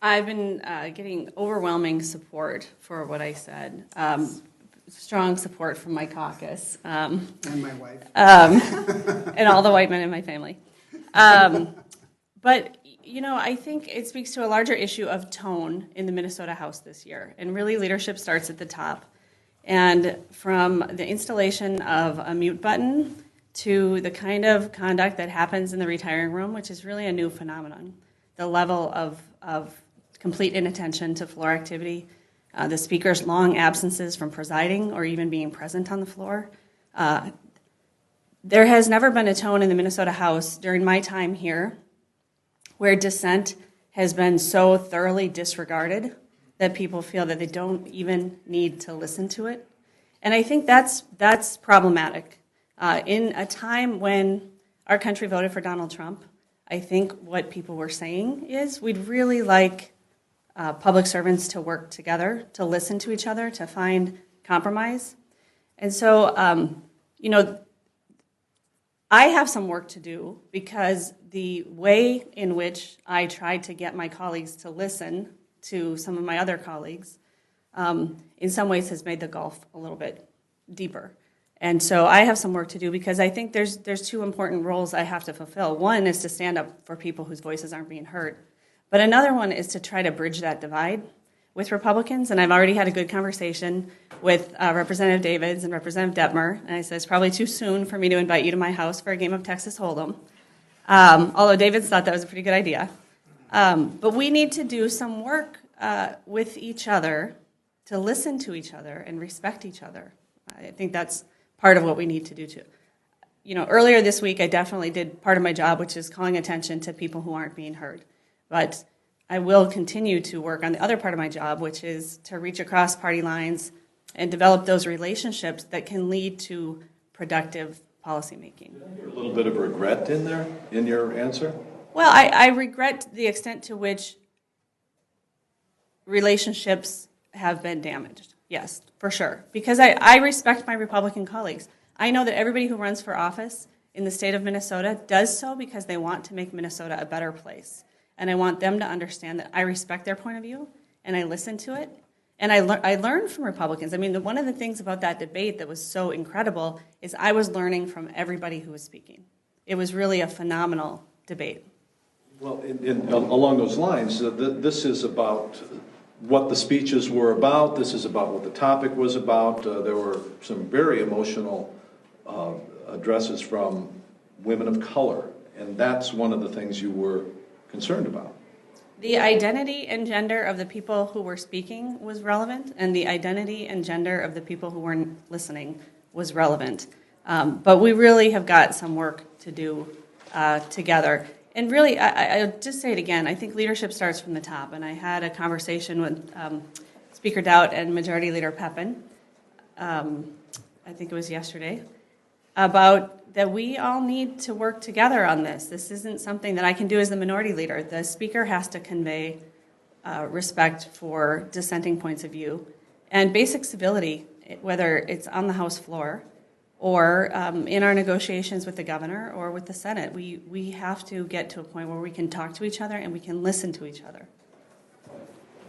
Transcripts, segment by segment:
I've been getting overwhelming support for what I said. Strong support from my caucus. And my wife. And all the white men in my family. But, you know, I think it speaks to a larger issue of tone in the Minnesota House this year. And really, leadership starts at the top. And from the installation of a mute button to the kind of conduct that happens in the retiring room, which is really a new phenomenon, the level of complete inattention to floor activity, the speaker's long absences from presiding or even being present on the floor. There has never been a tone in the Minnesota House during my time here where dissent has been so thoroughly disregarded that people feel that they don't even need to listen to it. And I think that's problematic. In a time when our country voted for Donald Trump, I think what people were saying is we'd really like public servants to work together, to listen to each other, to find compromise. And so, you know, I have some work to do because the way in which I tried to get my colleagues to listen to some of my other colleagues in some ways has made the gulf a little bit deeper. And so I have some work to do because I think there's two important roles I have to fulfill. One is to stand up for people whose voices aren't being heard. But another one is to try to bridge that divide with Republicans. And I've already had a good conversation with Representative Davids and Representative Detmer. And I said, it's probably too soon for me to invite you to my house for a game of Texas Hold'em. Although Davids thought that was a pretty good idea. But we need to do some work with each other to listen to each other and respect each other. I think that's part of what we need to do too. You know, earlier this week I definitely did part of my job, which is calling attention to people who aren't being heard. But I will continue to work on the other part of my job, which is to reach across party lines and develop those relationships that can lead to productive policymaking. Did I hear a little bit of regret in there, in your answer? Well, I regret the extent to which relationships have been damaged. Yes, for sure. Because I respect my Republican colleagues. I know that everybody who runs for office in the state of Minnesota does so because they want to make Minnesota a better place. And I want them to understand that I respect their point of view and I listen to it. And I learned from Republicans. I mean, one of the things about that debate that was so incredible is I was learning from everybody who was speaking. It was really a phenomenal debate. Well, along those lines, this is about what the speeches were about. This is about what the topic was about. There were some very emotional addresses from women of color, and that's one of the things you were concerned about. The identity and gender of the people who were speaking was relevant, and the identity and gender of the people who weren't listening was relevant. But we really have got some work to do together. And really, I'll just say it again, I think leadership starts from the top. And I had a conversation with Speaker Daudt and Majority Leader Pepin, I think it was yesterday, about that we all need to work together on this. This isn't something that I can do as the minority leader. The speaker has to convey respect for dissenting points of view and basic civility, whether it's on the House floor or in our negotiations with the governor or with the Senate. We have to get to a point where we can talk to each other and we can listen to each other.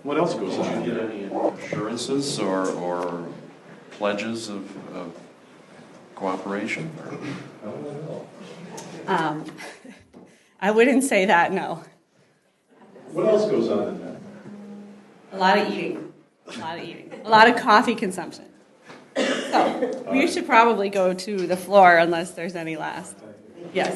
What else goes on? Did you get any assurances or pledges of cooperation? I wouldn't say that, no. What else goes on in that? A lot of eating, a lot of coffee consumption. So we should probably go to the floor unless there's any last. Yes.